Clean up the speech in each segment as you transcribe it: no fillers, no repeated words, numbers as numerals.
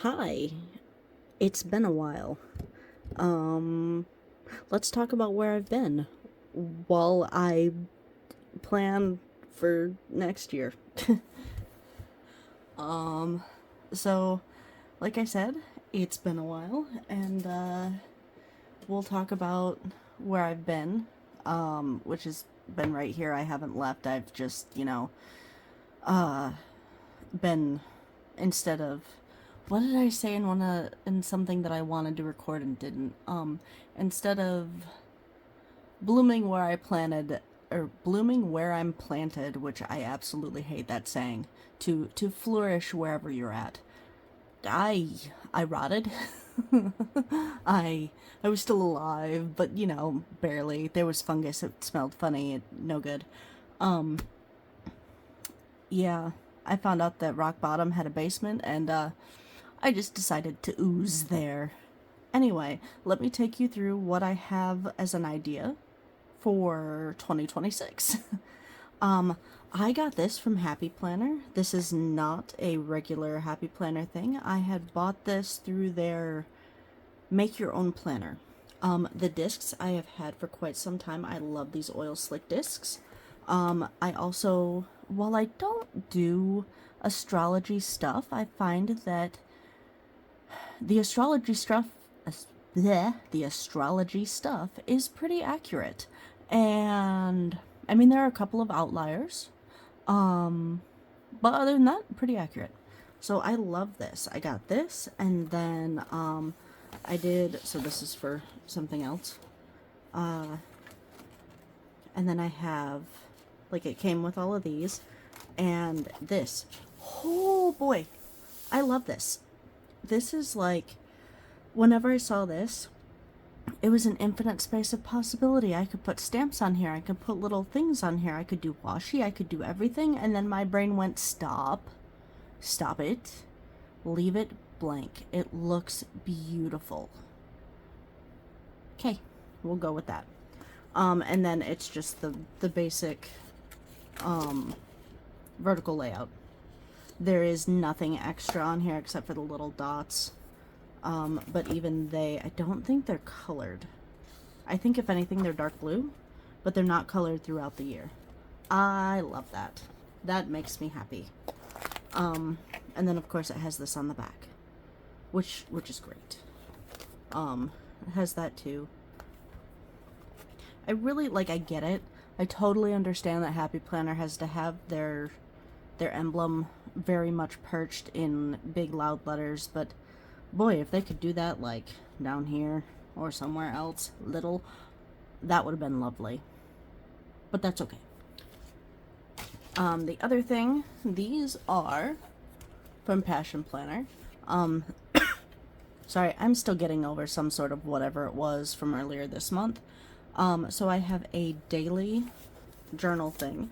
Hi, it's been a while. Um, let's talk about where I've been while I plan for next year. um, so, like I said, it's been a while, and we'll talk about where I've been, which has been right here. I haven't left. I've just, been instead of what did I say in something that I wanted to record and didn't? Instead of blooming where I planted or blooming where I'm planted, which I absolutely hate that saying, to flourish wherever you're at. I I rotted. I I was still alive, but barely. There was fungus. It smelled funny. No good. Um, yeah, I found out that Rock Bottom had a basement, and I just decided to ooze there. Anyway, let me take you through what I have as an idea for 2026. um, I got this from Happy Planner. This is not a regular Happy Planner thing. I had bought this through their Make Your Own Planner. The discs I have had for quite some time. I love these oil slick discs. I also, while I don't do astrology stuff, I find that the astrology stuff, the astrology stuff is pretty accurate. And I mean, there are a couple of outliers, but other than that, pretty accurate. So I love this. I got this, and then I did. So this is for something else. And then I have, like, it came with all of these, and this. Oh boy, I love this. This is like, whenever I saw this, it was an infinite space of possibility. I could put stamps on here, I could put little things on here, I could do washi, I could do everything, and then my brain went, stop it, leave it blank. It looks beautiful. Okay, we'll go with that. And then it's just the basic vertical layout. There is nothing extra on here except for the little dots. But even I don't think they're colored. I think if anything they're dark blue, but they're not colored throughout the year. I love that. That makes me happy. And then of course it has this on the back, which is great. It has that too. I get it. I totally understand that Happy Planner has to have their emblem very much perched in big loud letters, but boy, if they could do that like down here or somewhere else, little, that would have been lovely. But that's okay. The other thing, these are from Passion Planner. Sorry, I'm still getting over some sort of whatever it was from earlier this month. So I have a daily journal thing.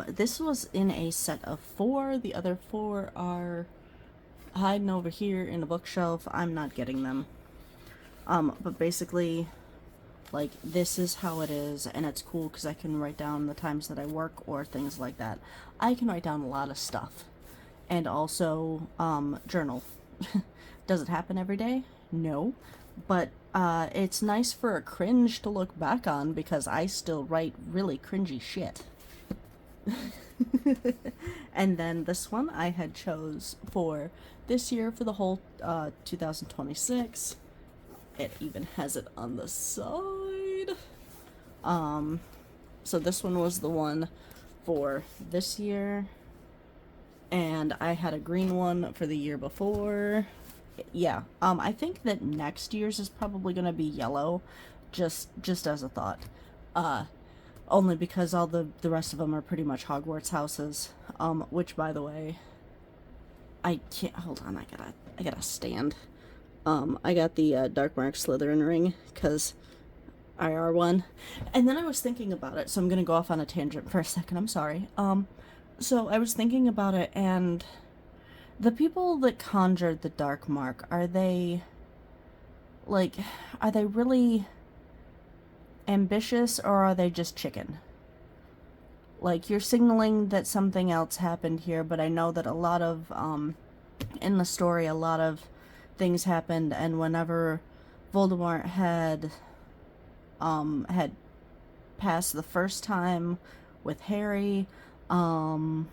This was in a set of 4. The other 4 are hiding over here in a bookshelf. I'm not getting them. But basically, like, this is how it is, and it's cool because I can write down the times that I work or things like that. I can write down a lot of stuff. And also, journal. Does it happen every day? No. But it's nice for a cringe to look back on because I still write really cringy shit. And then this one I had chose for this year for the whole 2026. It even has it on the side. So this one was the one for this year, and I had a green one for the year before. Yeah, I think that next year's is probably gonna be yellow, just as a thought. Only because all the rest of them are pretty much Hogwarts houses. Which, by the way, I can't hold on. I gotta stand. I got the Darkmark Slytherin ring because IR1, and then I was thinking about it. So I'm gonna go off on a tangent for a second. I'm sorry. So I was thinking about it, and the people that conjured the Dark Mark, are they really ambitious, or are they just chicken? Like, you're signaling that something else happened here, but I know that a lot of in the story, a lot of things happened, and whenever Voldemort had passed the first time with Harry, and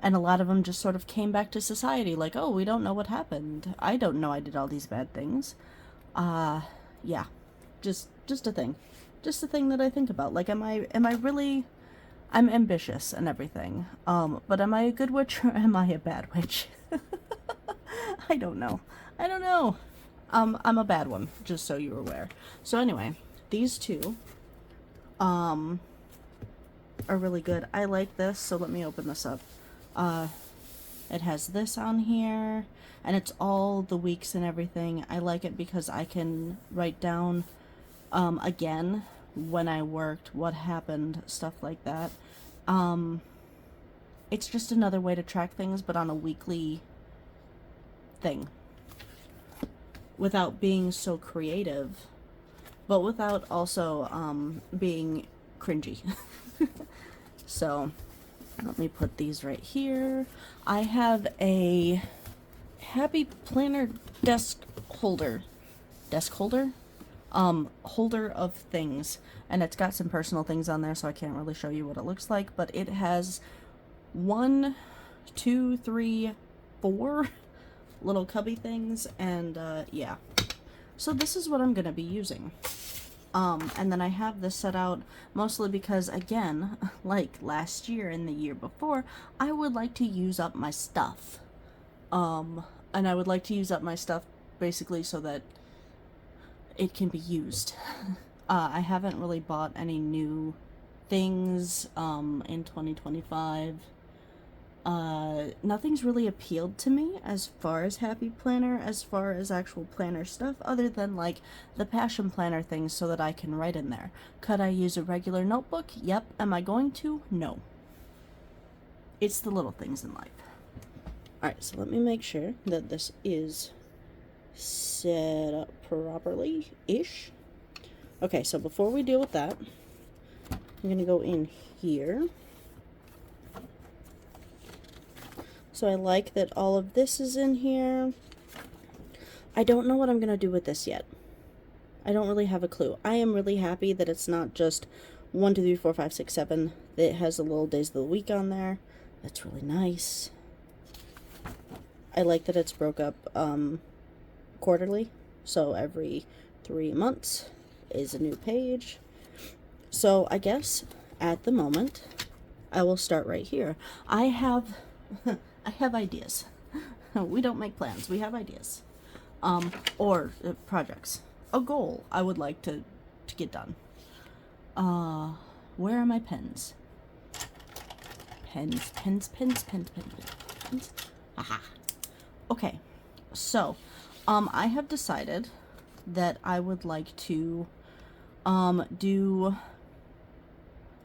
a lot of them just sort of came back to society, like, oh, we don't know what happened. I don't know I did all these bad things. Yeah, just a thing, just a thing that I think about. Like, am I really? I'm ambitious and everything. But am I a good witch or am I a bad witch? I don't know. I don't know. I'm a bad one, just so you're aware. So anyway, these two, are really good. I like this, so let me open this up. It has this on here, and it's all the weeks and everything. I like it because I can write down, again, when I worked, what happened, stuff like that. It's just another way to track things, but on a weekly thing. Without being so creative, but without also, being cringy. So, let me put these right here. I have a Happy Planner desk holder. Holder of things, and it's got some personal things on there, so I can't really show you what it looks like, but it has 1, 2, 3, 4 little cubby things, and yeah. So this is what I'm gonna be using. And then I have this set out mostly because, again, like last year and the year before, I would like to use up my stuff. And I would like to use up my stuff basically so that it can be used. I haven't really bought any new things in 2025. Nothing's really appealed to me as far as Happy Planner, as far as actual planner stuff, other than like the Passion Planner things so that I can write in there. Could I use a regular notebook? Yep. Am I going to? No. It's the little things in life. Alright, so let me make sure that this is set up properly-ish. Okay, so before we deal with that, I'm gonna go in here. So I like that all of this is in here. I don't know what I'm gonna do with this yet. I don't really have a clue. I am really happy that it's not just 1, 2, 3, 4, 5, 6, 7. It has the little days of the week on there. That's really nice. I like that it's broke up quarterly, so every 3 months is a new page. So I guess at the moment I will start right here. I have ideas. We don't make plans, we have ideas. Or projects. A goal I would like to get done. Where are my pens? Pens. Aha. Okay, so, I have decided that I would like to, do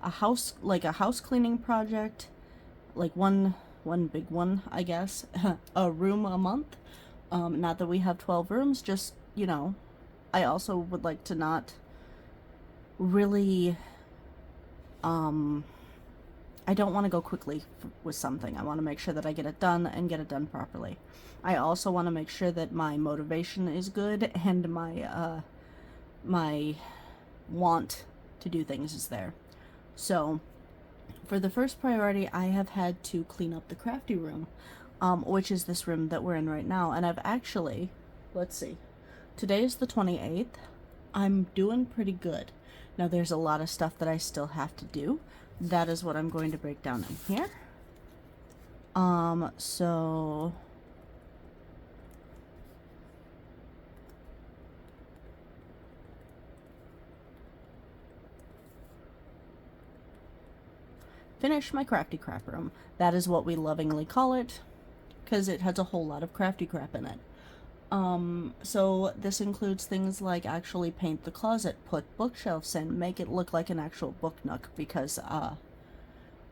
a house cleaning project, like one big one, I guess, a room a month. Not that we have 12 rooms, just, you know, I also would like to not really, I don't want to go quickly with something. I want to make sure that I get it done and get it done properly. I also want to make sure that my motivation is good and my my want to do things is there. So, for the first priority, I have had to clean up the crafty room, which is this room that we're in right now. And I've actually, let's see, today is the 28th. I'm doing pretty good. Now, there's a lot of stuff that I still have to do. That is what I'm going to break down in here. So finish my crafty crap room. That is what we lovingly call it, because it has a whole lot of crafty crap in it. So this includes things like actually paint the closet, put bookshelves in, make it look like an actual book nook, because,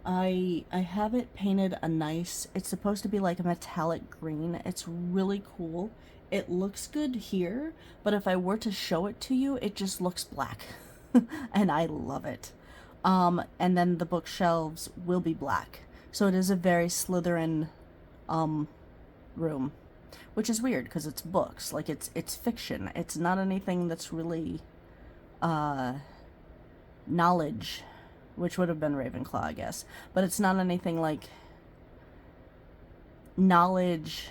I have it painted a nice, it's supposed to be like a metallic green. It's really cool. It looks good here, but if I were to show it to you, it just looks black. And I love it. And then the bookshelves will be black. So it is a very Slytherin, room, which is weird because it's books. Like it's fiction. It's not anything that's really knowledge, which would have been Ravenclaw, I guess. But it's not anything like knowledge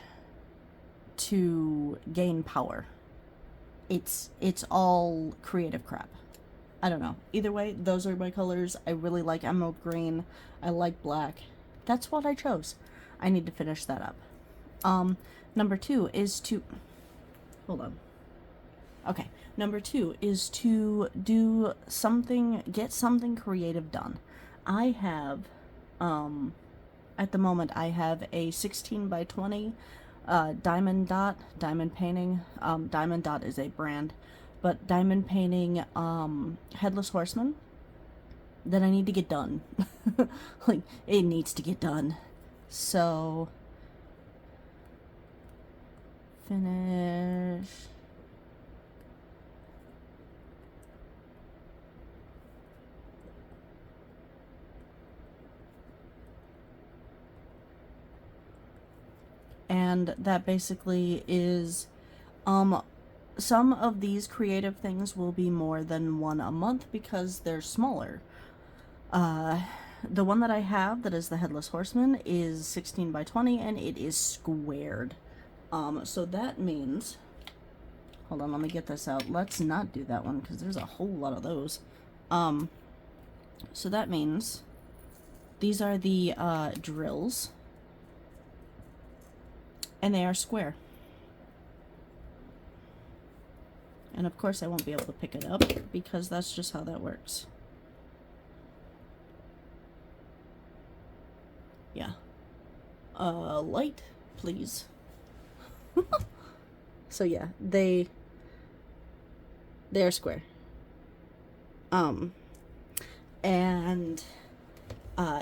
to gain power. It's all creative crap. I don't know. Either way, those are my colors. I really like emerald green. I like black. That's what I chose. I need to finish that up. Number 2 is to... Hold on. Okay. Number 2 is to do something, get something creative done. I have, at the moment, I have a 16 by 20 diamond painting. Diamond Dot is a brand, but diamond painting Headless Horseman that I need to get done. Like, it needs to get done. So, finish. And that basically is, some of these creative things will be more than one a month because they're smaller. The one that I have that is the Headless Horseman is 16 by 20 and it is squared. So that means, hold on, let me get this out. Let's not do that one because there's a whole lot of those. So that means these are the drills. And they are square. And of course I won't be able to pick it up because that's just how that works. Yeah. Light, please. So yeah, they are square. And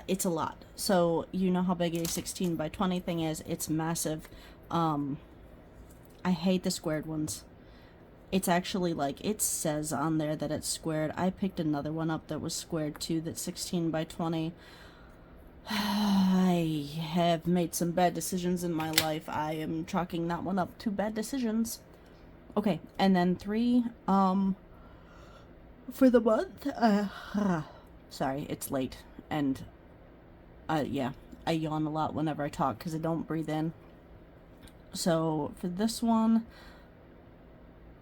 it's a lot. So you know how big a 16 by 20 thing is. It's massive. I hate the squared ones. It's actually like, it says on there that it's squared. I picked another one up that was squared too, that's 16 by 20. I have made some bad decisions in my life. I am chalking that one up to bad decisions. Okay, and then 3, for the month, sorry, it's late, and, yeah, I yawn a lot whenever I talk because I don't breathe in. So, for this one,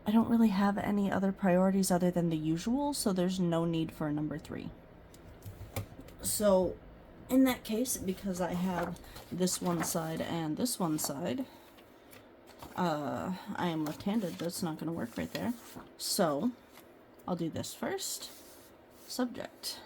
I don't really have any other priorities other than the usual, so there's no need for a number 3. So, in that case, because I have this one side and this one side, I am left-handed. That's not going to work right there. So, I'll do this first. Subject.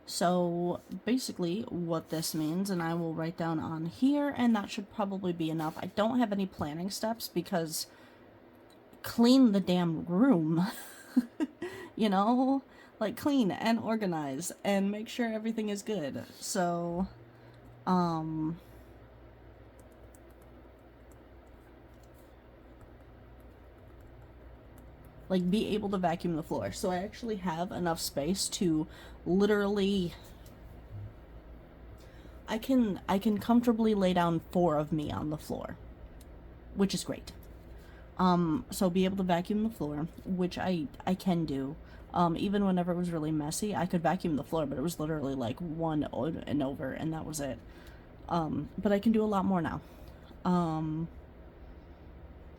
So, basically, what this means, and I will write down on here, and that should probably be enough. I don't have any planning steps because clean the damn room. You know? Like, clean and organize and make sure everything is good. So, like, be able to vacuum the floor. So I actually have enough space to literally, I can comfortably lay down 4 of me on the floor, which is great. So be able to vacuum the floor, which I can do. Even whenever it was really messy, I could vacuum the floor, but it was literally like 1 and over, and that was it. But I can do a lot more now.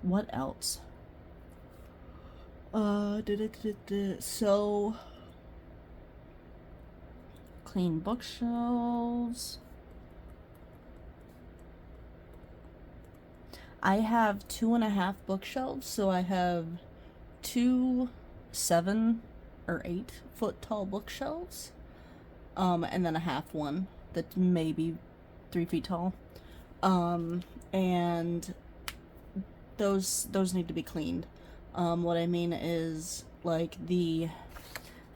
What else? So, clean bookshelves. I have 2.5 bookshelves, so I have 2 7 or 8 foot tall bookshelves, and then a half one that's maybe 3 feet tall, and those need to be cleaned. What I mean is, like, these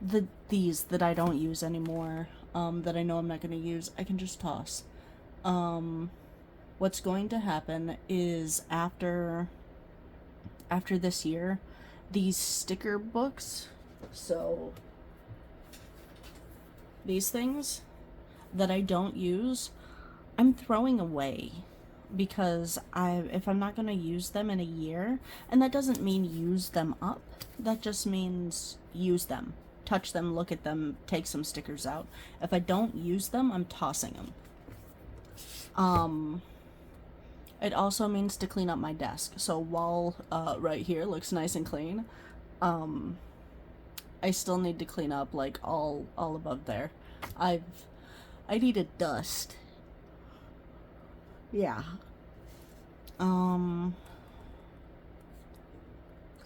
that I don't use anymore, that I know I'm not going to use, I can just toss. What's going to happen is after this year, these sticker books, so these things that I don't use, I'm throwing away because if I'm not going to use them in a year, and that doesn't mean use them up, that just means use them, touch them, look at them, take some stickers out. If I don't use them, I'm tossing them. It also means to clean up my desk. So while right here looks nice and clean, I still need to clean up like all above there. I need a dust. Yeah.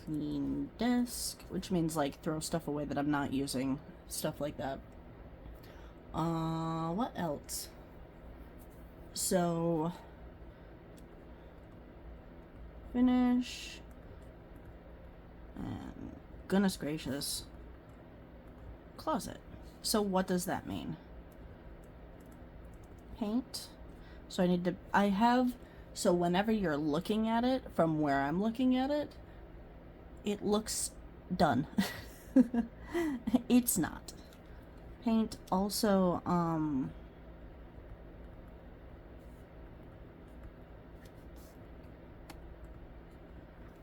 Clean desk, which means like throw stuff away that I'm not using, stuff like that. What else? So finish, and goodness gracious, closet. So what does that mean? Paint. So so whenever you're looking at it from where I'm looking at it, it looks done. It's not. Paint also,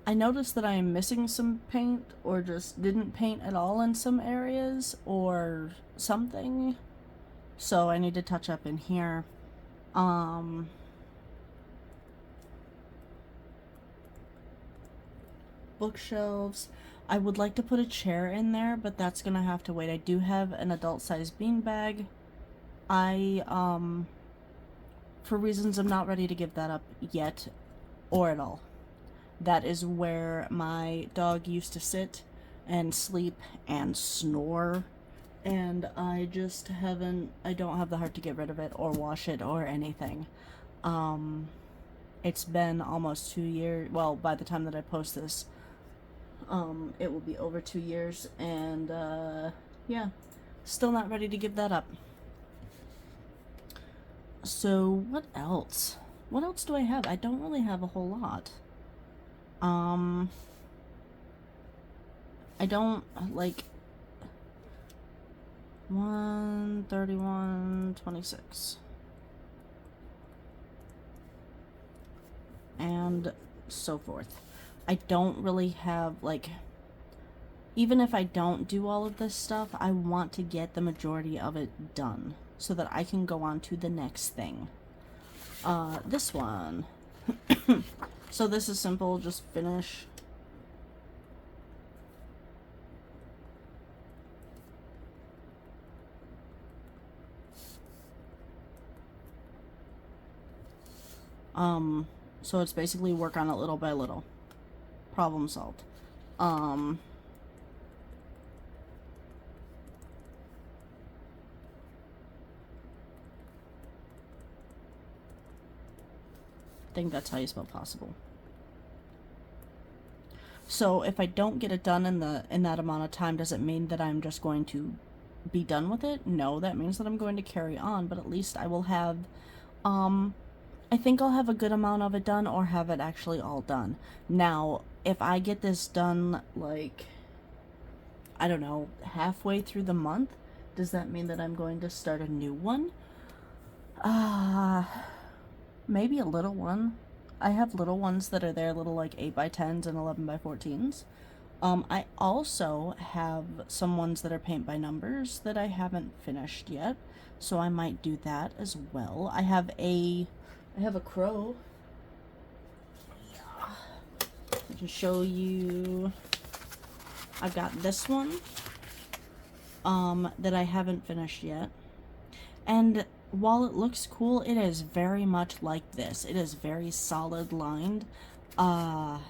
I noticed that I am missing some paint, or just didn't paint at all in some areas, or something. So I need to touch up in here. Bookshelves. I would like to put a chair in there, but that's gonna have to wait. I do have an adult-sized beanbag. For reasons I'm not ready to give that up yet, or at all. That is where my dog used to sit and sleep and snore, and I don't have the heart to get rid of it or wash it or anything. It's been almost 2 years, well, by the time that I post this, it will be over 2 years, and yeah, still not ready to give that up. So what else? What else do I have? I don't really have a whole lot. I don't, like, 131.26 and so forth. I don't really have, like, even if I don't do all of this stuff, I want to get the majority of it done so that I can go on to the next thing. This one. So this is simple, just finish. So it's basically work on it little by little. Problem solved. I think that's how you spell possible. So if I don't get it done in that amount of time, does it mean that I'm just going to be done with it? No, that means that I'm going to carry on, but at least I will have, I think I'll have a good amount of it done, or have it actually all done. Now, if I get this done, like, I don't know, halfway through the month, does that mean that I'm going to start a new one? Maybe a little one. I have little ones that are there, little like 8x10s and 11x14s. I also have some ones that are paint by numbers that I haven't finished yet, so I might do that as well. I have a crow. Yeah. I can show you. I've got this one that I haven't finished yet. And while it looks cool, it is very much like this. It is very solid lined. I'm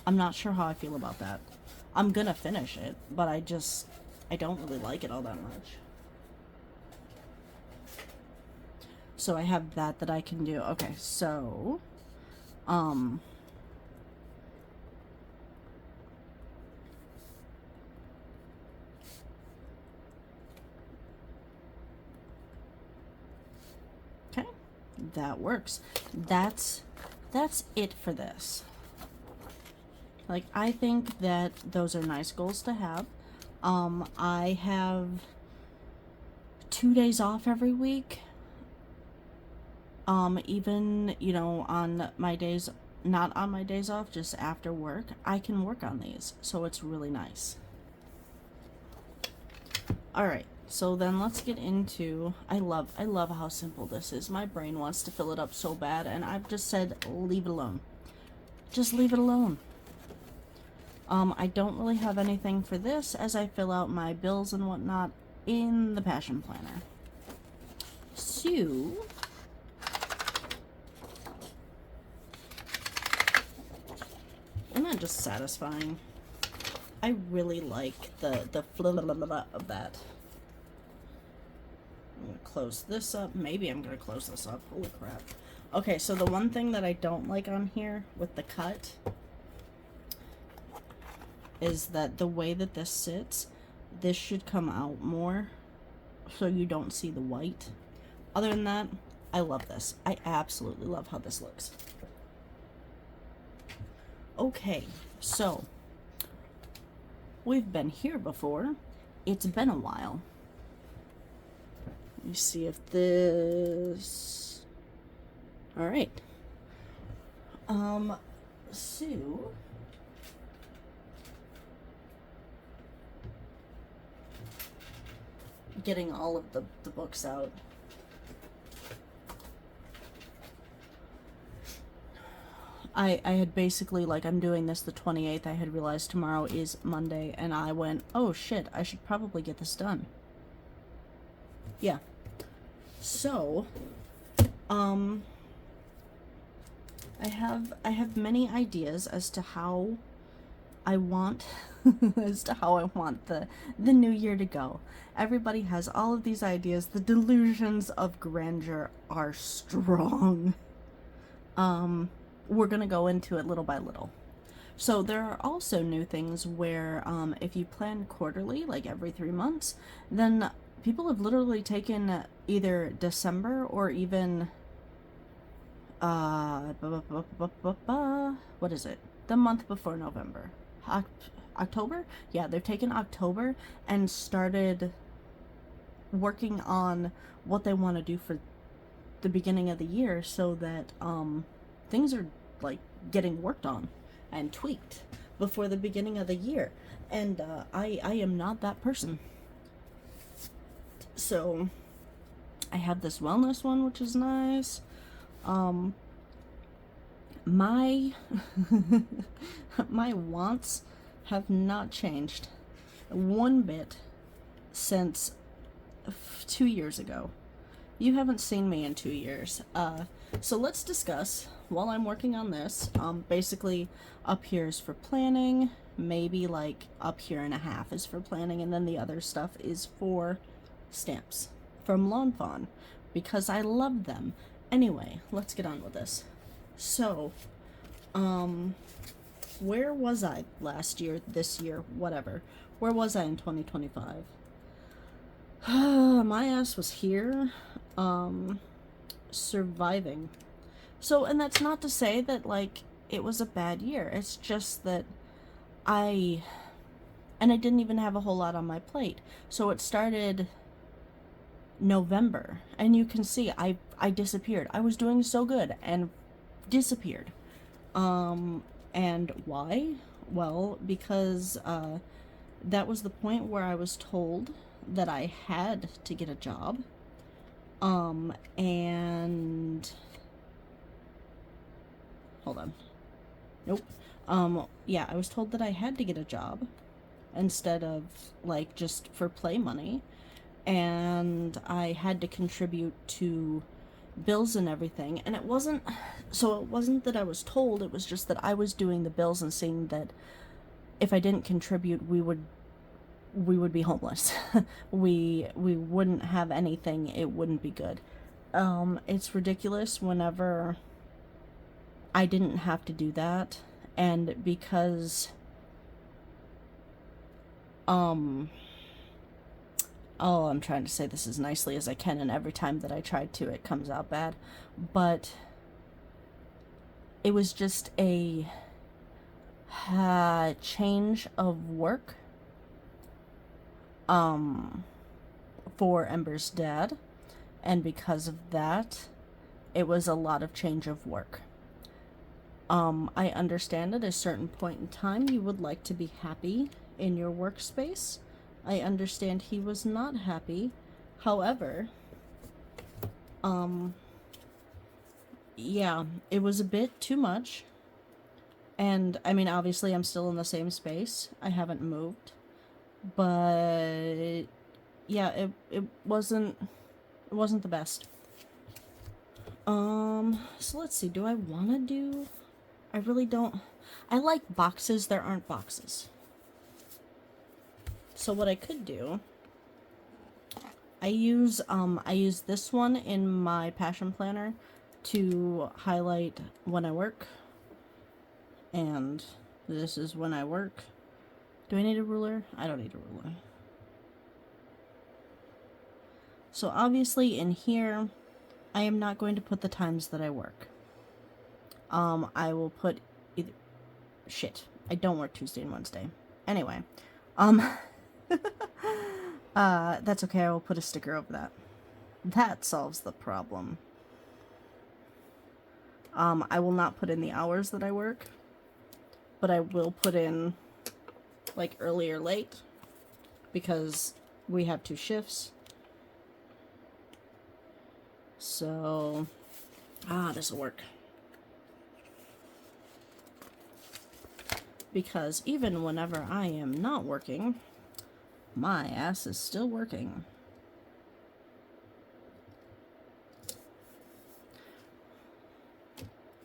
not sure how I feel about that. I'm gonna finish it, but I don't really like it all that much. So I have that I can do. Okay, so, okay, that works. That's it for this. Like, I think that those are nice goals to have. I have 2 days off every week. Even, you know, on my days, not on my days off, just after work, I can work on these. So it's really nice. All right. So then let's get into, I love how simple this is. My brain wants to fill it up so bad, and I've just said, leave it alone. Just leave it alone. I don't really have anything for this as I fill out my bills and whatnot in the Passion Planner. So, isn't that just satisfying? I really like the fla of that. I'm gonna close this up. Maybe I'm gonna close this up. Holy crap. Okay, so the one thing that I don't like on here with the cut is that the way that this sits, this should come out more so you don't see the white. Other than that, I love this. I absolutely love how this looks. Okay, so we've been here before. It's been a while. Let me see if this... All right. So... getting all of the books out. I had basically, like, I'm doing this the 28th. I had realized tomorrow is Monday, and I went, oh shit, I should probably get this done. Yeah. So, I have many ideas as to how I want the new year to go. Everybody has all of these ideas. The delusions of grandeur are strong. We're gonna go into it little by little. So there are also new things where if you plan quarterly, like every 3 months, then people have literally taken either December or even what is it? The month before November. October? Yeah, they've taken October and started working on what they want to do for the beginning of the year so that things are like getting worked on and tweaked before the beginning of the year. And I am not that person. So I have this wellness one, which is nice. My my wants have not changed one bit since 2 years ago. You haven't seen me in 2 years. So let's discuss while I'm working on this. Basically, up here is for planning. Maybe like up here and a half is for planning, and then the other stuff is for stamps from Lawn Fawn because I love them. Anyway, let's get on with this. So, where was I last year, this year, whatever? Where was I in 2025? My ass was here, surviving. So, and that's not to say that, like, it was a bad year. It's just that I didn't even have a whole lot on my plate. So it started November, and you can see I disappeared. I was doing so good and disappeared. And why? Well, because that was the point where I was told that I had to get a job. And hold on. Nope. Yeah, I was told that I had to get a job instead of like just for play money, and I had to contribute to bills and everything. And it wasn't that I was told, it was just that I was doing the bills and seeing that if I didn't contribute, we would be homeless. we wouldn't have anything. It wouldn't be good. It's ridiculous whenever I didn't have to do that, and because oh, I'm trying to say this as nicely as I can, and every time that I try to, it comes out bad. But it was just a change of work. for Ember's dad, and because of that, it was a lot of change of work. I understand at a certain point in time you would like to be happy in your workspace. I understand he was not happy. However, yeah, it was a bit too much. And I mean, obviously, I'm still in the same space. I haven't moved. But yeah, it wasn't the best. So let's see. Do I want to do? I really don't. I like boxes. There aren't boxes. So what I could do, I use this one in my passion planner to highlight when I work. And this is when I work. Do I need a ruler? I don't need a ruler. So obviously in here, I am not going to put the times that I work. I will put either... Shit. I don't work Tuesday and Wednesday. Anyway. That's okay. I will put a sticker over that. That solves the problem. I will not put in the hours that I work, but I will put in, like, early or late, because we have 2 shifts. So, this will work. Because even whenever I am not working, my ass is still working.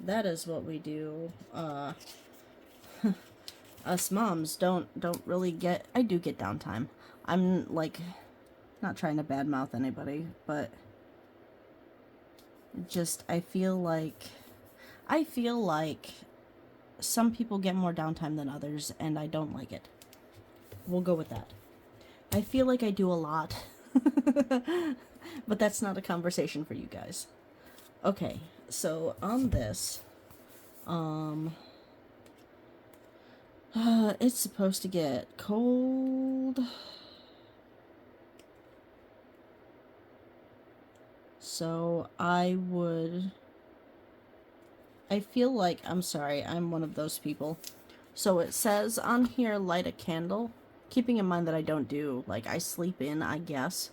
That is what we do. Us moms don't really get... I do get downtime. I'm, like, not trying to badmouth anybody, but just, I feel like some people get more downtime than others, and I don't like it. We'll go with that. I feel like I do a lot. But that's not a conversation for you guys. Okay, so on this, it's supposed to get cold. So I feel like, I'm sorry, I'm one of those people. So it says on here, light a candle. Keeping in mind that I don't do, like, I sleep in, I guess.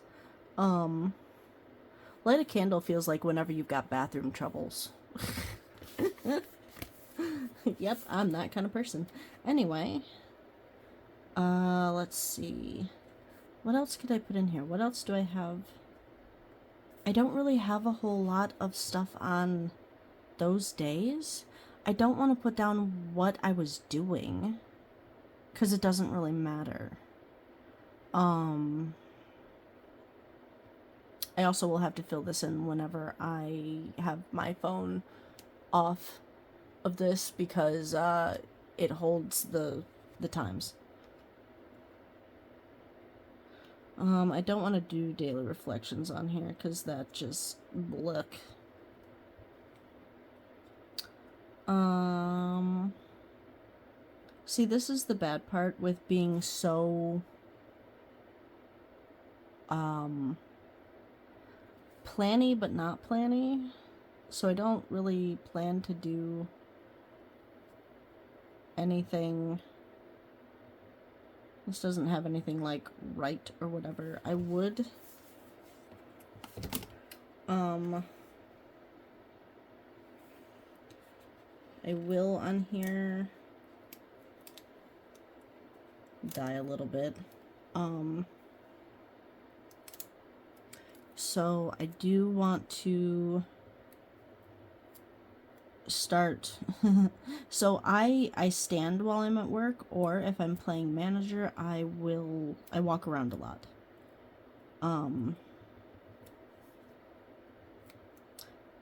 Light a candle feels like whenever you've got bathroom troubles. Yep, I'm that kind of person. Anyway, let's see. What else could I put in here? What else do I have? I don't really have a whole lot of stuff on those days. I don't want to put down what I was doing, because it doesn't really matter. I also will have to fill this in whenever I have my phone off of this, because it holds the times. I don't want to do daily reflections on here, because that just... look. See, this is the bad part with being so... planny but not planny. So I don't really plan to do anything. This doesn't have anything like right or whatever. I would I will on here die a little bit. So I do want to start. So I stand while I'm at work, or if I'm playing manager, I walk around a lot.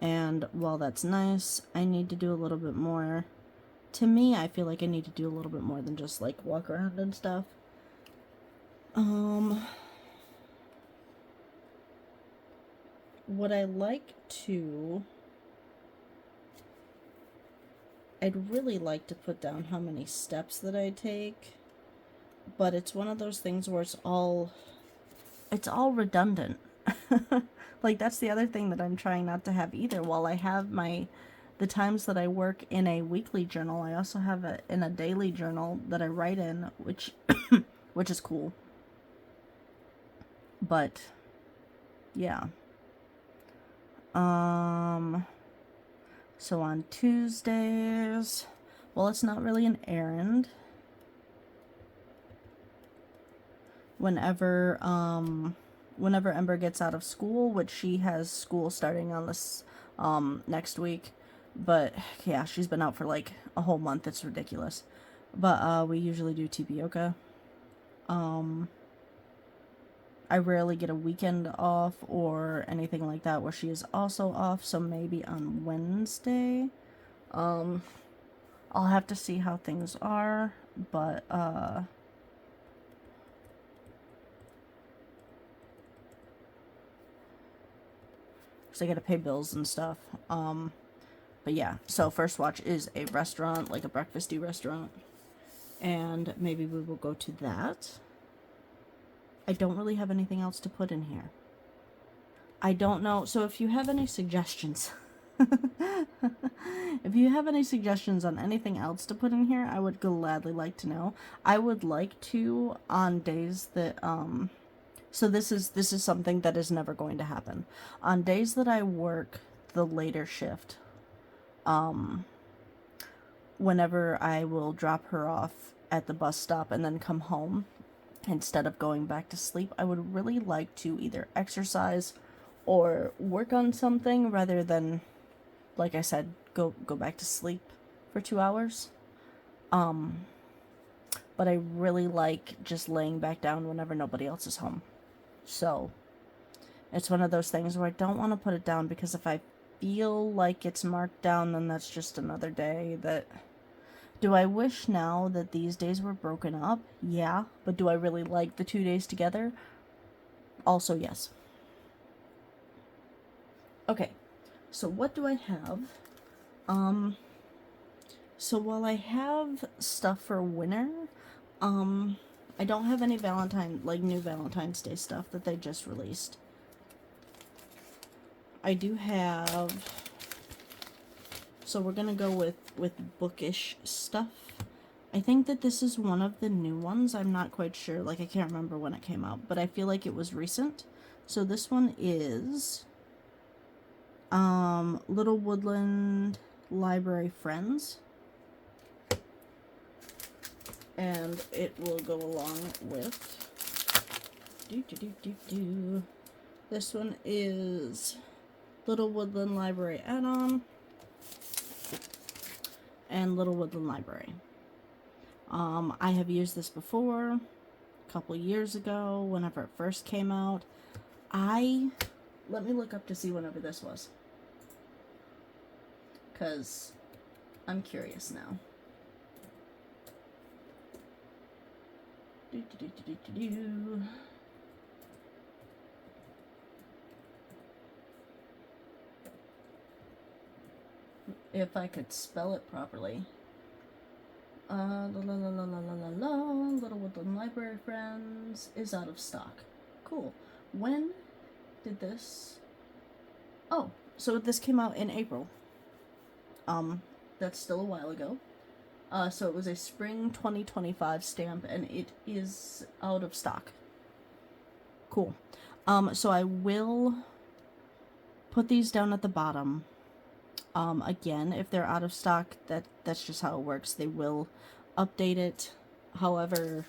And while that's nice, I need to do a little bit more. To me, I feel like I need to do a little bit more than just like walk around and stuff. What I like to... I'd really like to put down how many steps that I take, but it's one of those things where it's all it's all redundant. Like, that's the other thing that I'm trying not to have either. While I have the times that I work in a weekly journal, I also have it in a daily journal that I write in, which which is cool. But yeah. So on Tuesdays, well, it's not really an errand. Whenever Ember gets out of school, which she has school starting on this next week, but yeah, she's been out for like a whole month. It's ridiculous. But we usually do tapioca. I rarely get a weekend off or anything like that where she is also off, so maybe on Wednesday. I'll have to see how things are, but because I gotta pay bills and stuff. But yeah, so First Watch is a restaurant, like a breakfasty restaurant, and maybe we will go to that. I don't really have anything else to put in here. I don't know. So if you have any suggestions, if you have any suggestions on anything else to put in here, I would gladly like to know. I would like to, on days that so this is something that is never going to happen. On days that I work the later shift, whenever I will drop her off at the bus stop and then come home instead of going back to sleep, I would really like to either exercise or work on something rather than, like I said, go back to sleep for 2 hours. But I really like just laying back down whenever nobody else is home. So it's one of those things where I don't want to put it down, because if I feel like it's marked down, then that's just another day that... Do I wish now that these days were broken up? Yeah. But do I really like the 2 days together? Also, yes. Okay. So what do I have? So while I have stuff for winter, I don't have any new Valentine's Day stuff that they just released. I do have... So we're gonna go with bookish stuff. I think that this is one of the new ones. I'm not quite sure. Like, I can't remember when it came out, but I feel like it was recent. So this one is Little Woodland Library Friends. And it will go along with this one is Little Woodland Library Add-on and Little Woodland Library. I have used this before, a couple years ago, whenever it first came out. Let me look up to see whenever this was, because I'm curious now. If I could spell it properly. Little Woodland Library Friends is out of stock. Cool. When did this... Oh, so this came out in April. That's still a while ago. So it was a spring 2025 stamp, and it is out of stock. Cool. So I will put these down at the bottom. Again, if they're out of stock, that's just how it works. They will update it. However,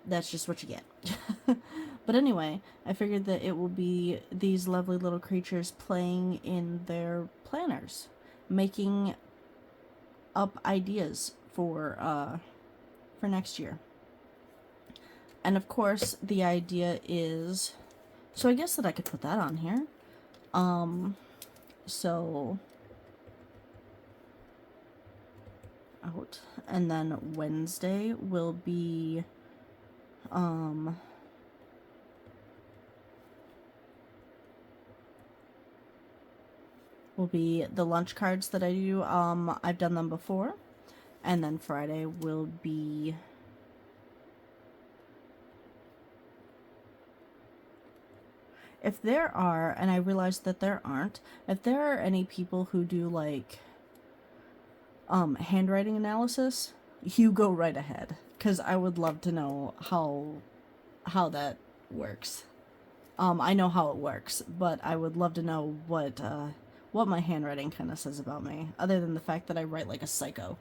that's just what you get. But anyway, I figured that it will be these lovely little creatures playing in their planners, making up ideas for next year. And of course, the idea is... So I guess that I could put that on here. So out, and then Wednesday will be the lunch cards that I do. I've done them before. And then Friday will be if there are, and I realize that there aren't, if there are any people who do like handwriting analysis, you go right ahead, because I would love to know how that works. I know how it works, but I would love to know what my handwriting kind of says about me, other than the fact that I write like a psycho.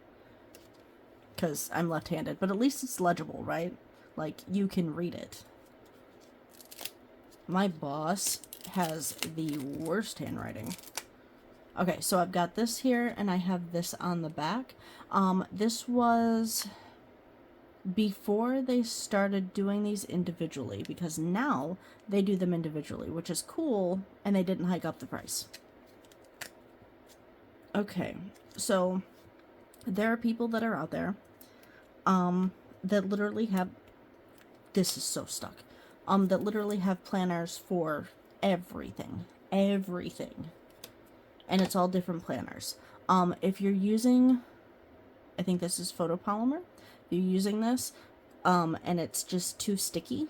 Because I'm left-handed, but at least it's legible, right? Like, you can read it. My boss has the worst handwriting. Okay, so I've got this here, and I have this on the back. This was before they started doing these individually, because now they do them individually, which is cool, and they didn't hike up the price. Okay, so there are people that are out there that literally have, this is so stuck, that literally have planners for everything, and it's all different planners. If you're using, I think this is photopolymer, if you're using this, and it's just too sticky,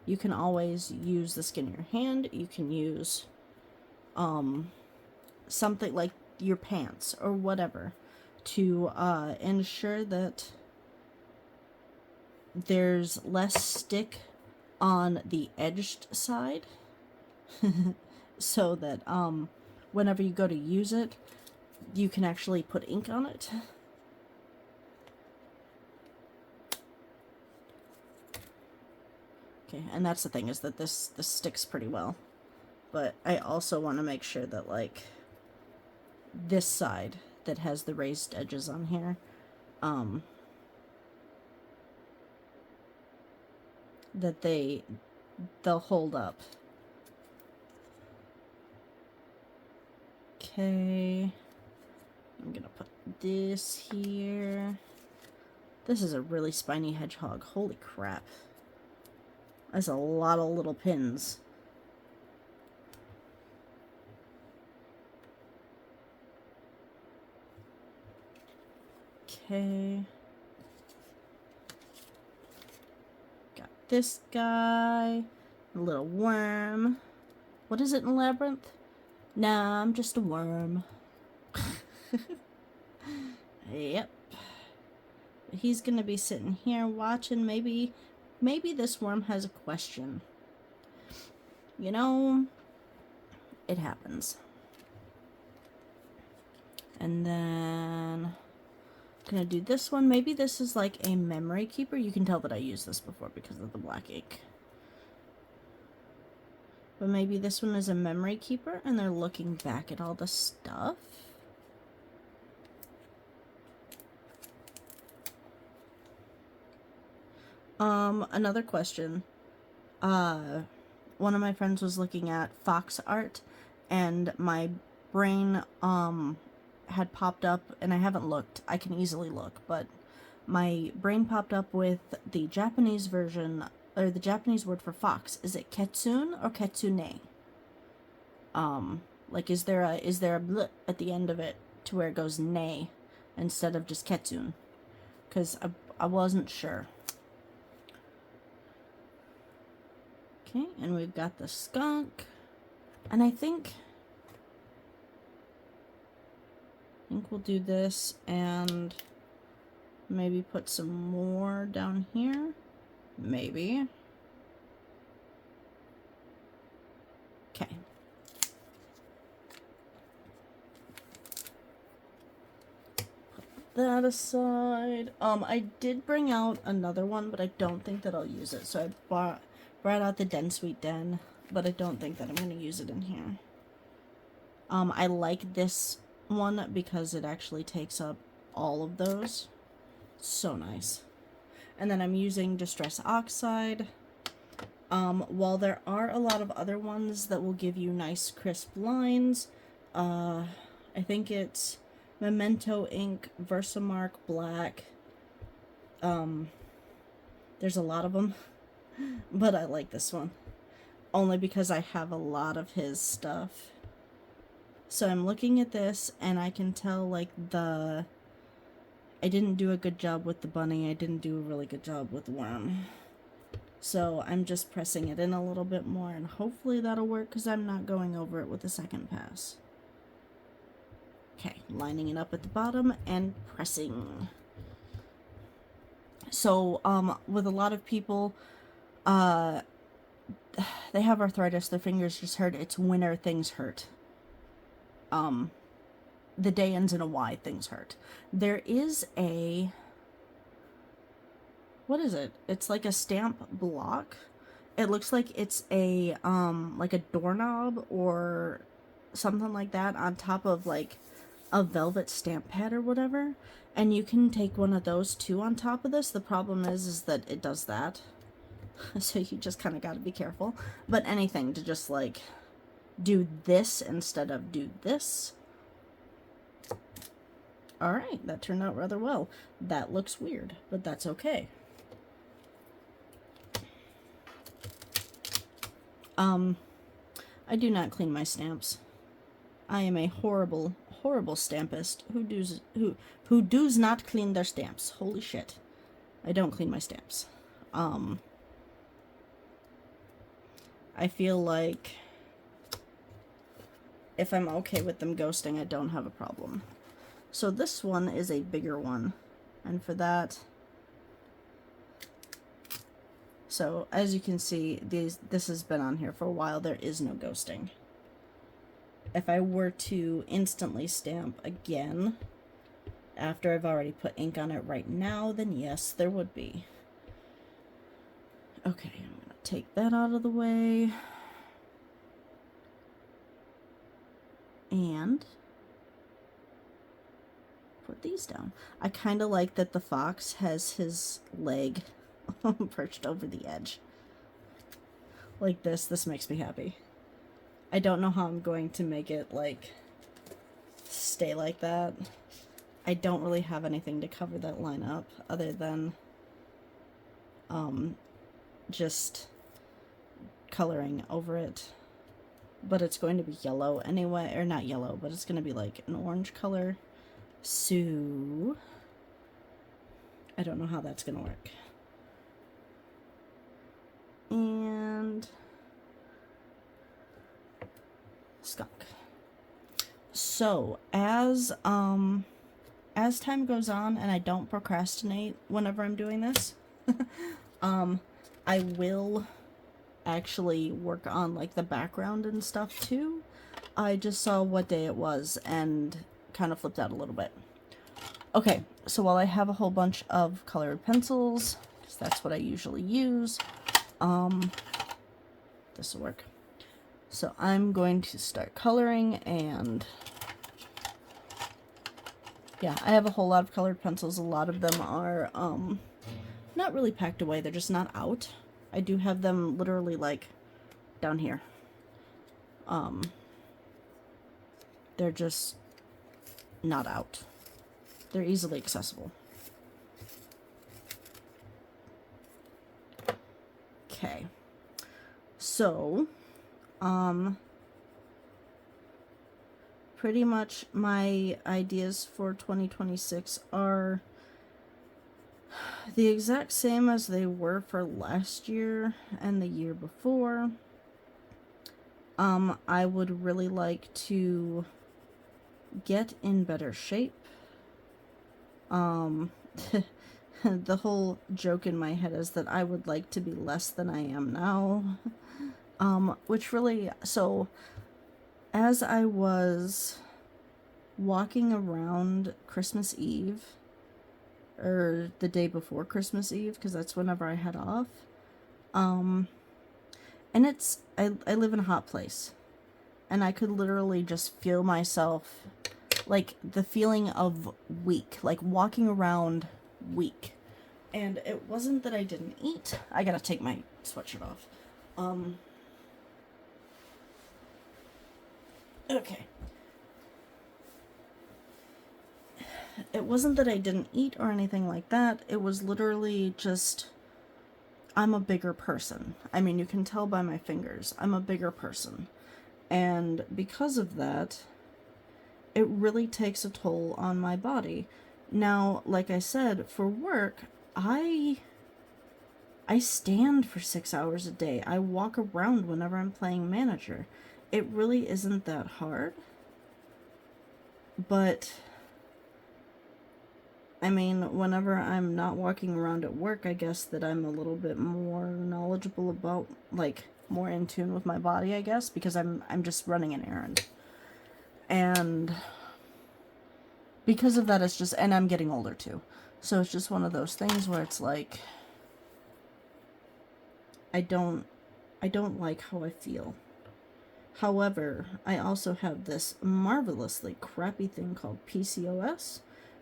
you can always use the skin of your hand. You can use, something like your pants or whatever to, ensure that there's less stick on the edged side so that whenever you go to use it, you can actually put ink on it. Okay, and that's the thing, is that this sticks pretty well. But I also want to make sure that, like, this side that has the raised edges on here, that they'll hold up. Okay, I'm gonna put this here. This is a really spiny hedgehog. Holy crap. That's a lot of little pins. Okay. Got this guy. A little worm. What is it in Labyrinth? Nah, I'm just a worm. Yep. He's gonna be sitting here watching. Maybe this worm has a question. You know, it happens. And then I'm gonna do this one. Maybe this is like a memory keeper. You can tell that I used this before because of the black ink. But maybe this one is a memory keeper and they're looking back at all the stuff. Another question. One of my friends was looking at fox art, and my brain, had popped up, and I haven't looked. I can easily look, but my brain popped up with the Japanese version, or the Japanese word for fox. Is it ketsune or ketsune? Like, is there a bleh at the end of it to where it goes ne instead of just ketsune? Because I wasn't sure. Okay, and we've got the skunk. And I think we'll do this and maybe put some more down here. Maybe. Okay. Put that aside. I did bring out another one, but I don't think that I'll use it. So I brought out the Den Sweet Den, but I don't think that I'm going to use it in here. I like this one because it actually takes up all of those. So nice. And then I'm using Distress Oxide. While there are a lot of other ones that will give you nice crisp lines, I think it's Memento Ink, Versamark Black. There's a lot of them. But I like this one. Only because I have a lot of his stuff. So I'm looking at this and I can tell, like, I didn't do a good job with the bunny. I didn't do a really good job with the worm. So I'm just pressing it in a little bit more, and hopefully that'll work because I'm not going over it with a second pass. Okay, lining it up at the bottom and pressing. So, with a lot of people, they have arthritis, their fingers just hurt. It's winter, things hurt. The day ends in a Y, things hurt. There is a, what is it? It's like a stamp block. It looks like it's a, like a doorknob or something like that on top of like a velvet stamp pad or whatever. And you can take one of those too on top of this. The problem is that it does that. So you just kind of got to be careful. But anything to just like do this instead of do this. Alright, that turned out rather well. That looks weird, but that's okay. I do not clean my stamps. I am a horrible, horrible stampist who does not clean their stamps. Holy shit. I don't clean my stamps. I feel like if I'm okay with them ghosting, I don't have a problem. So this one is a bigger one, and for that, so as you can see, this has been on here for a while. There is no ghosting. If I were to instantly stamp again, after I've already put ink on it right now, then yes, there would be. Okay, I'm gonna take that out of the way. And put these down. I kind of like that the fox has his leg perched over the edge. Like this. This makes me happy. I don't know how I'm going to make it, like, stay like that. I don't really have anything to cover that line up other than, just coloring over it. But it's going to be yellow anyway, or not yellow, but it's going to be like an orange color. So, I don't know how that's going to work. And skunk. So, as time goes on and I don't procrastinate whenever I'm doing this, I will actually work on like the background and stuff too. I just saw what day it was and kind of flipped out a little bit. Okay, so while I have a whole bunch of colored pencils, because that's what I usually use, this will work. So I'm going to start coloring, and yeah, I have a whole lot of colored pencils. A lot of them are not really packed away, they're just not out. I do have them literally like down here. They're just not out. They're easily accessible. Okay. So, pretty much my ideas for 2026 are the exact same as they were for last year and the year before. I would really like to get in better shape. The whole joke in my head is that I would like to be less than I am now. Which really, so as I was walking around Christmas Eve, or the day before Christmas Eve, because that's whenever I head off, and I live in a hot place, and I could literally just feel myself, like, the feeling of weak, like walking around weak. And it wasn't that I didn't eat. I gotta take my sweatshirt off. Okay. It wasn't that I didn't eat or anything like that. It was literally just, I'm a bigger person. I mean, you can tell by my fingers. I'm a bigger person. And because of that, it really takes a toll on my body. Now, like I said, for work, I I stand for 6 hours a day. I walk around whenever I'm playing manager. It really isn't that hard. But, I mean, whenever I'm not walking around at work, I guess that I'm a little bit more knowledgeable about, like, more in tune with my body, I guess, because I'm just running an errand. And because of that, it's just, and I'm getting older too. So it's just one of those things where it's like, I don't like how I feel. However, I also have this marvelously crappy thing called PCOS,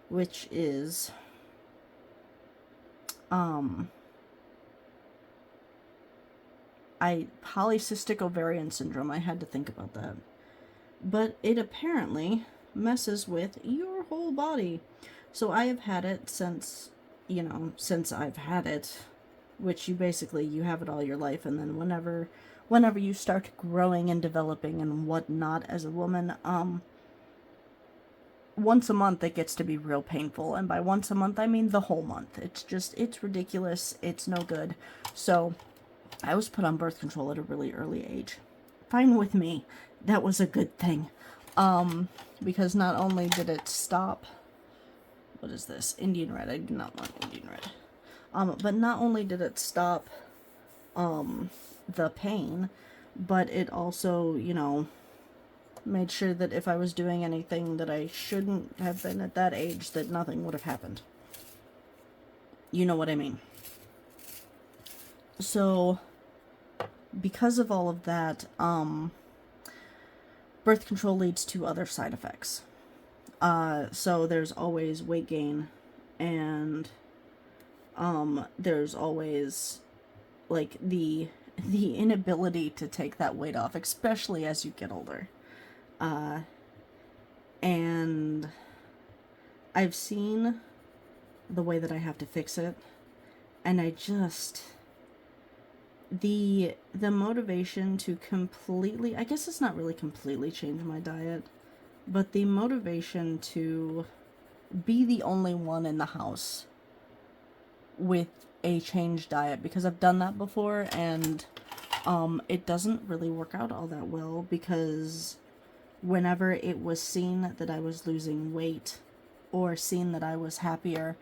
which is polycystic ovarian syndrome. I had to think about that. But it apparently messes with your whole body. So I have had it since I've had it, which you have it all your life, and then whenever you start growing and developing and whatnot as a woman, once a month it gets to be real painful, and by once a month I mean the whole month. It's ridiculous. It's no good. So I was put on birth control at a really early age. Fine with me. That was a good thing. Because not only did it stop, what is this? Indian Red. I do not want Indian Red. But not only did it stop the pain, but it also, made sure that if I was doing anything that I shouldn't have been at that age, that nothing would have happened. You know what I mean? So, because of all of that, birth control leads to other side effects. So there's always weight gain, and there's always like the inability to take that weight off, especially as you get older. And I've seen the way that I have to fix it, and I just the motivation to completely, I guess it's not really completely change my diet, but the motivation to be the only one in the house with a changed diet, because I've done that before, and it doesn't really work out all that well, because whenever it was seen that I was losing weight or seen that I was happier,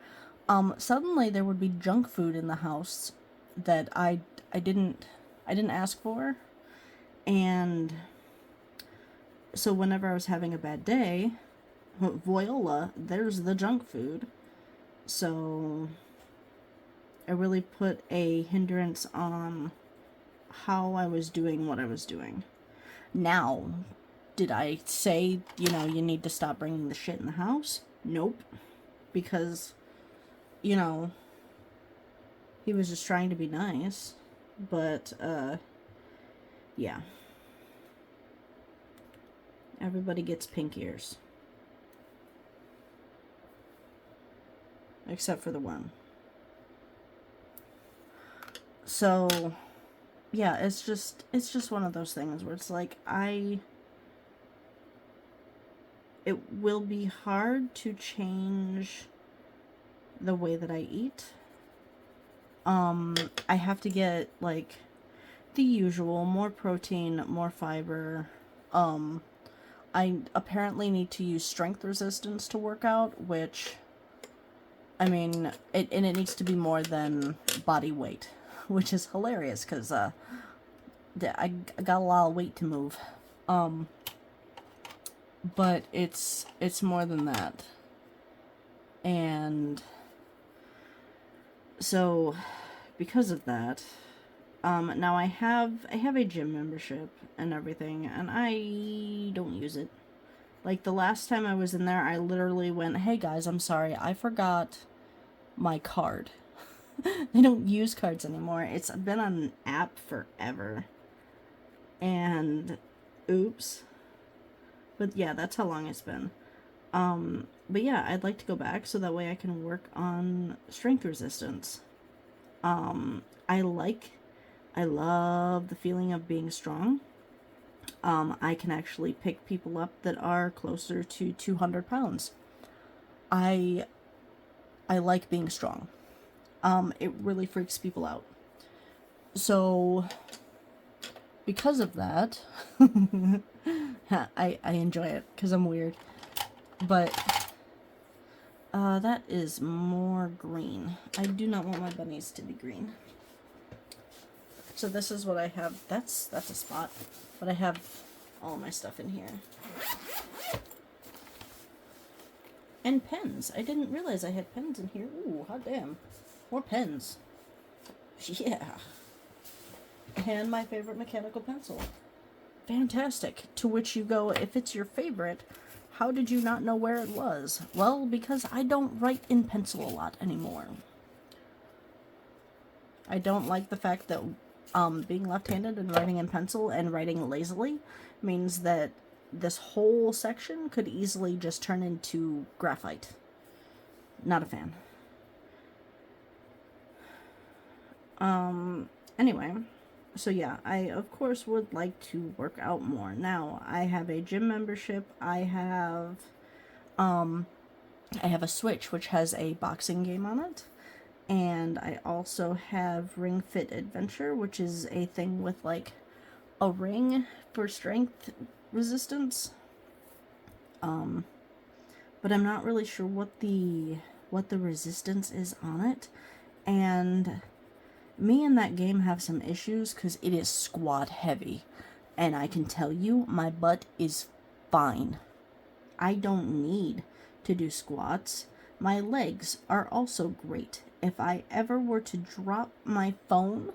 suddenly there would be junk food in the house that I didn't ask for. And so whenever I was having a bad day, voila, there's the junk food. So it really put a hindrance on how I was doing what I was doing. Now, did I say, you need to stop bringing the shit in the house? Nope. Because, he was just trying to be nice. But, yeah. Everybody gets pink ears. Except for the worm. So, yeah, it's just one of those things where it's like, it will be hard to change the way that I eat. I have to get, like, the usual, more protein, more fiber. I apparently need to use strength resistance to work out, which, I mean, it needs to be more than body weight, which is hilarious, because, I got a lot of weight to move. But it's more than that. And so, because of that, now I have a gym membership and everything, and I don't use it. Like, the last time I was in there, I literally went, hey guys, I'm sorry, I forgot my card. They don't use cards anymore. It's been on an app forever. And, oops. But yeah, that's how long it's been. But yeah, I'd like to go back so that way I can work on strength resistance. I love the feeling of being strong. I can actually pick people up that are closer to 200 pounds. I like being strong. It really freaks people out. So, because of that, I enjoy it, because I'm weird. But, that is more green. I do not want my bunnies to be green. So this is what I have. That's a spot. But I have all my stuff in here. And pens. I didn't realize I had pens in here. Ooh, hot damn. More pens. Yeah. And my favorite mechanical pencil. Fantastic. To which you go, if it's your favorite, how did you not know where it was? Well, because I don't write in pencil a lot anymore. I don't like the fact that being left-handed and writing in pencil and writing lazily means that this whole section could easily just turn into graphite. Not a fan. Anyway, so yeah, I of course would like to work out more. Now, I have a gym membership. I have a Switch which has a boxing game on it. And I also have Ring Fit Adventure, which is a thing with like a ring for strength resistance. But I'm not really sure what the resistance is on it. And me and that game have some issues because it is squat heavy. And I can tell you, my butt is fine. I don't need to do squats. My legs are also great. If I ever were to drop my phone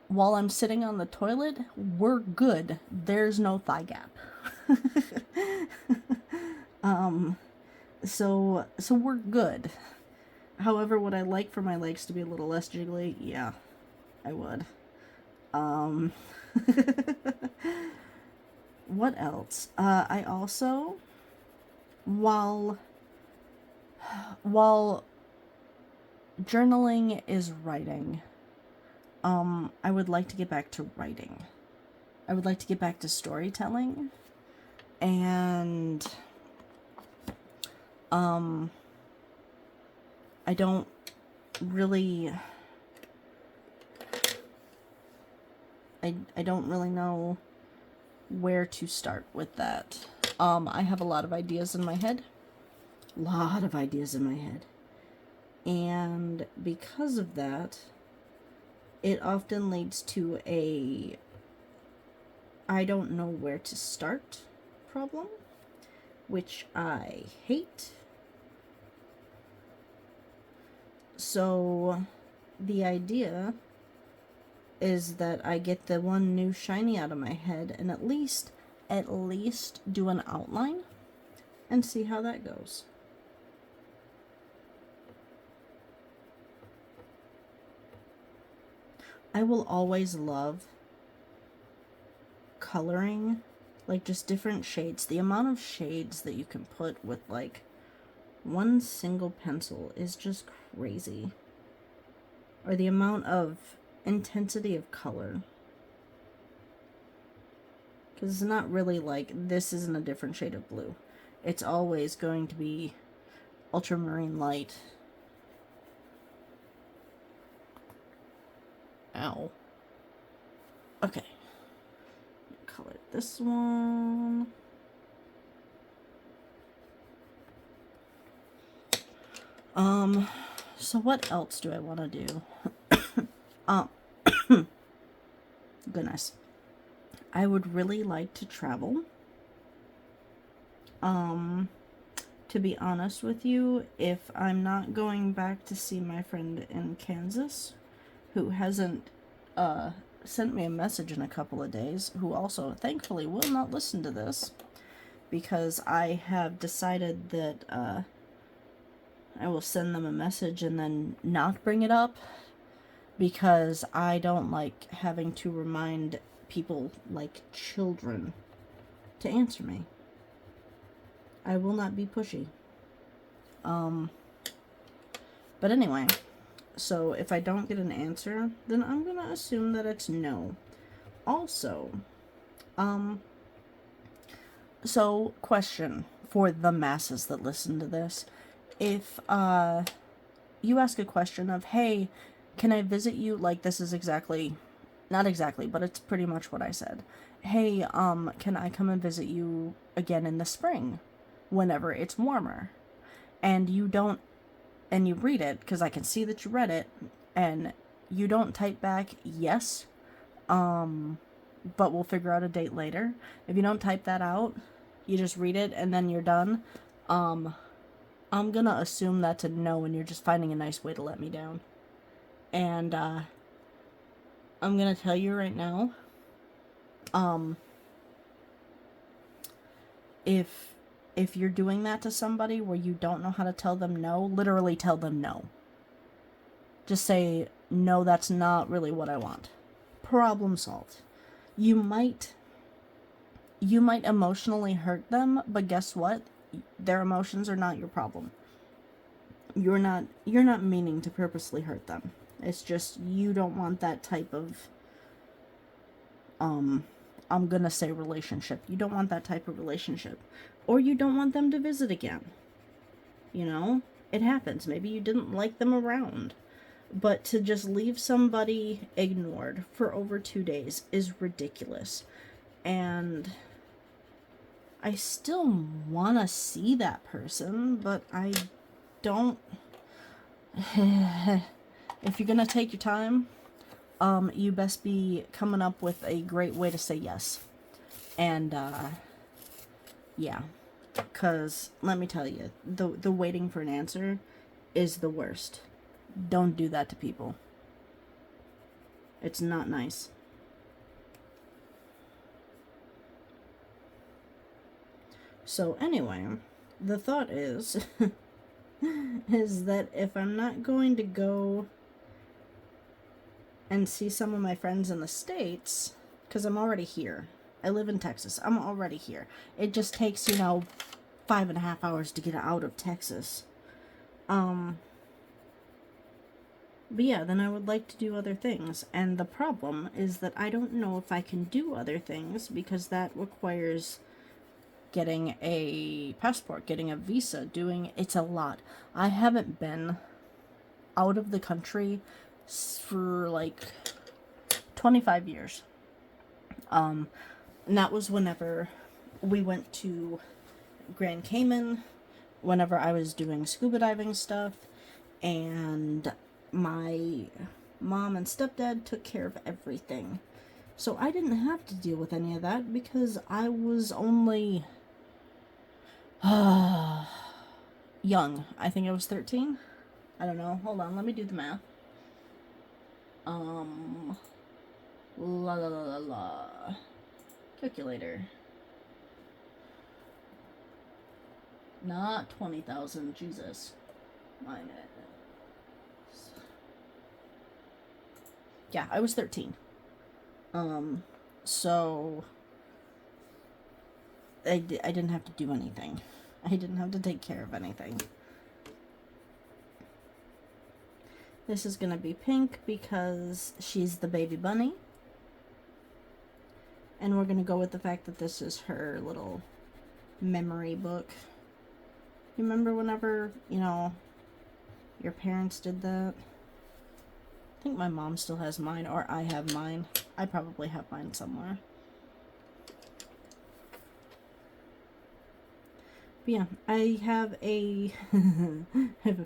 while I'm sitting on the toilet, we're good. There's no thigh gap. So we're good. However, would I like for my legs to be a little less jiggly? Yeah, I would. What else? I also, while journaling is writing, I would like to get back to writing. I would like to get back to storytelling. And, I don't really, I don't really know where to start with that. I have a lot of ideas in my head. And because of that, it often leads to a I don't know where to start problem, which I hate. So the idea is that I get the one new shiny out of my head and at least do an outline and see how that goes. I will always love coloring, like just different shades. The amount of shades that you can put with like one single pencil is just crazy. Or the amount of intensity of color. Because it's not really like this isn't a different shade of blue. It's always going to be ultramarine light. Ow. Okay. Color this one. So what else do I want to do? Goodness. I would really like to travel. To be honest with you, if I'm not going back to see my friend in Kansas, who hasn't sent me a message in a couple of days, who also thankfully will not listen to this, because I have decided that I will send them a message and then not bring it up, because I don't like having to remind people like children to answer me. I will not be pushy. But anyway, so if I don't get an answer, then I'm gonna assume that it's no. Also, so question for the masses that listen to this. If, you ask a question of, hey, can I visit you? Like, this is exactly Not exactly, but it's pretty much what I said. Hey, can I come and visit you again in the spring, whenever it's warmer? And you don't, and you read it, because I can see that you read it, and you don't type back, yes, but we'll figure out a date later. If you don't type that out, you just read it, and then you're done, I'm gonna assume that's a no, and you're just finding a nice way to let me down. And, I'm gonna tell you right now, if you're doing that to somebody where you don't know how to tell them no, literally tell them no. Just say, no, that's not really what I want. Problem solved. You might emotionally hurt them, but guess what? Their emotions are not your problem. You're not meaning to purposely hurt them. It's just you don't want that type of I'm gonna say relationship. You don't want that type of relationship. Or you don't want them to visit again. You know? It happens. Maybe you didn't like them around. But to just leave somebody ignored for over 2 days is ridiculous. And I still want to see that person, but I don't. If you're gonna take your time, you best be coming up with a great way to say yes. And, yeah. Because, let me tell you, the waiting for an answer is the worst. Don't do that to people. It's not nice. So, anyway, the thought is, is that if I'm not going to go and see some of my friends in the States, because I'm already here. I live in Texas. I'm already here. It just takes, 5.5 hours to get out of Texas. But yeah, then I would like to do other things. And the problem is that I don't know if I can do other things because that requires getting a passport, getting a visa, it's a lot. I haven't been out of the country for like 25 years. And that was whenever we went to Grand Cayman, whenever I was doing scuba diving stuff, and my mom and stepdad took care of everything. So I didn't have to deal with any of that because I was only young. I think I was 13. I don't know. Hold on, let me do the math. La la la la la. Calculator. Not 20,000, Jesus. Minus. Yeah, I was 13. So I didn't have to do anything. I didn't have to take care of anything. This is gonna be pink because she's the baby bunny. And we're gonna go with the fact that this is her little memory book. You remember whenever, your parents did that? I think my mom still has mine, or I have mine. I probably have mine somewhere. But yeah, I have a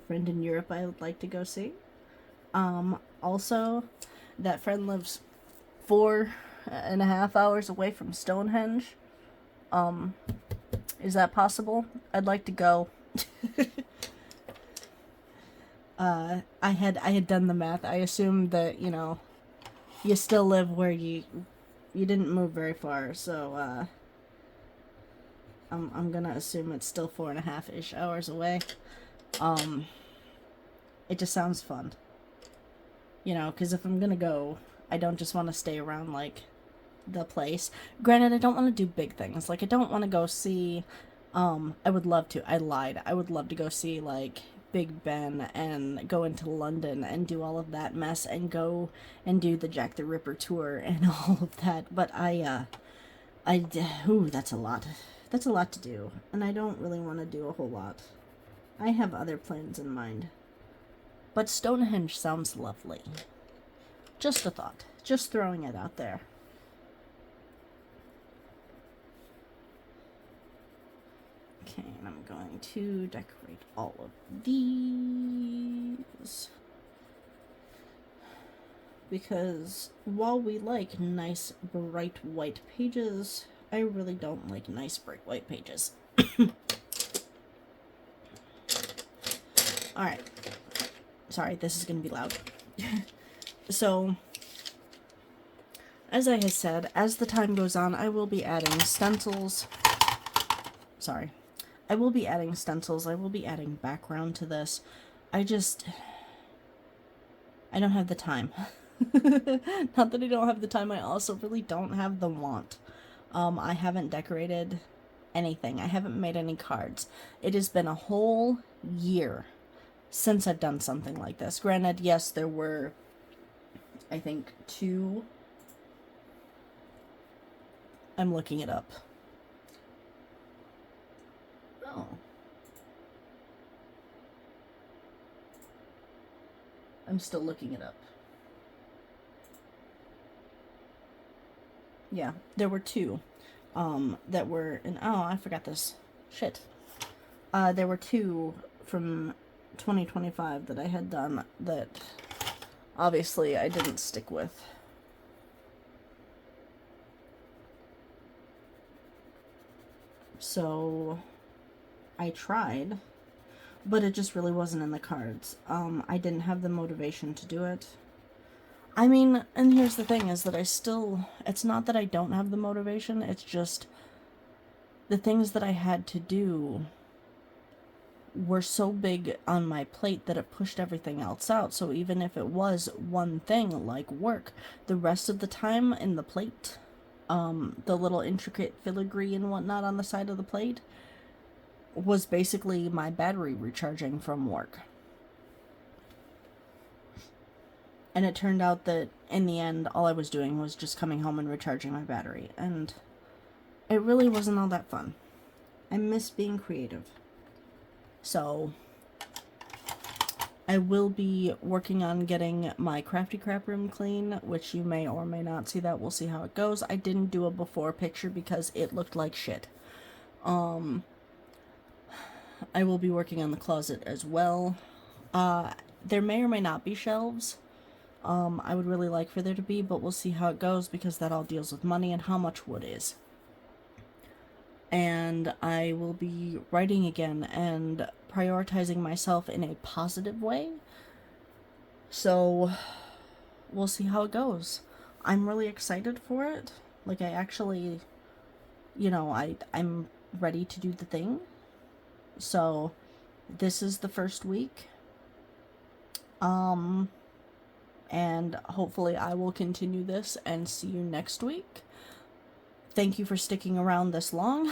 friend in Europe I would like to go see. Also, that friend lives 4.5 hours away from Stonehenge. Is that possible? I'd like to go. I had done the math. I assumed that, you still live where you didn't move very far, so, I'm gonna assume it's still 4.5-ish hours away. It just sounds fun. Because if I'm gonna go, I don't just want to stay around, the place. Granted, I don't want to do big things. I don't want to go see, I would love to. I lied. I would love to go see, Big Ben and go into London and do all of that mess and go and do the Jack the Ripper tour and all of that. But that's a lot. That's a lot to do. And I don't really want to do a whole lot. I have other plans in mind. But Stonehenge sounds lovely. Just a thought. Just throwing it out there. Okay, and I'm going to decorate all of these. Because while we like nice bright white pages, I really don't like nice bright white pages. Alright. Sorry, this is going to be loud. So, as I had said, as the time goes on, I will be adding stencils. Sorry. I will be adding stencils. I will be adding background to this. I don't have the time. Not that I don't have the time, I also really don't have the want. I haven't decorated anything. I haven't made any cards. It has been a whole year since I've done something like this. Granted, yes, there were, I think, 2. I'm looking it up. Oh. I'm still looking it up. Yeah, there were 2 that were in, oh, I forgot this. Shit. There were 2 from 2025 that I had done that obviously I didn't stick with. So I tried, but it just really wasn't in the cards. I didn't have the motivation to do it. I mean, and here's the thing, is that it's not that I don't have the motivation, it's just the things that I had to do were so big on my plate that it pushed everything else out. So even if it was one thing, like work, the rest of the time in the plate, the little intricate filigree and whatnot on the side of the plate, was basically my battery recharging from work. And it turned out that, in the end, all I was doing was just coming home and recharging my battery. And it really wasn't all that fun. I miss being creative. So, I will be working on getting my Crafty Crap room clean, which you may or may not see that. We'll see how it goes. I didn't do a before picture because it looked like shit. I will be working on the closet as well. There may or may not be shelves. I would really like for there to be, but we'll see how it goes because that all deals with money and how much wood is. And I will be writing again and prioritizing myself in a positive way. So we'll see how it goes. I'm really excited for it. Like, I actually, I'm ready to do the thing. So this is the first week. And hopefully I will continue this and see you next week. Thank you for sticking around this long.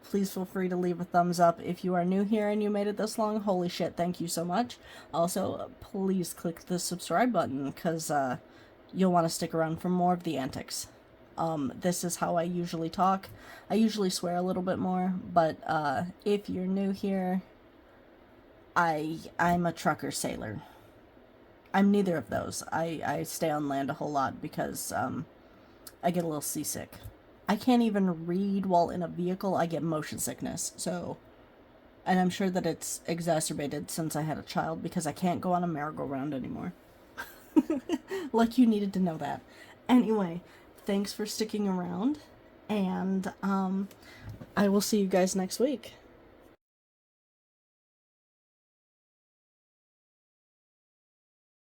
Please feel free to leave a thumbs up if you are new here and you made it this long. Holy shit, thank you so much. Also, please click the subscribe button because you'll want to stick around for more of the antics. This is how I usually talk. I usually swear a little bit more, but if you're new here, I'm a trucker sailor. I'm neither of those. I stay on land a whole lot because I get a little seasick. I can't even read while in a vehicle. I get motion sickness. So, and I'm sure that it's exacerbated since I had a child because I can't go on a merry-go-round anymore. Like you needed to know that. Anyway, thanks for sticking around, and I will see you guys next week.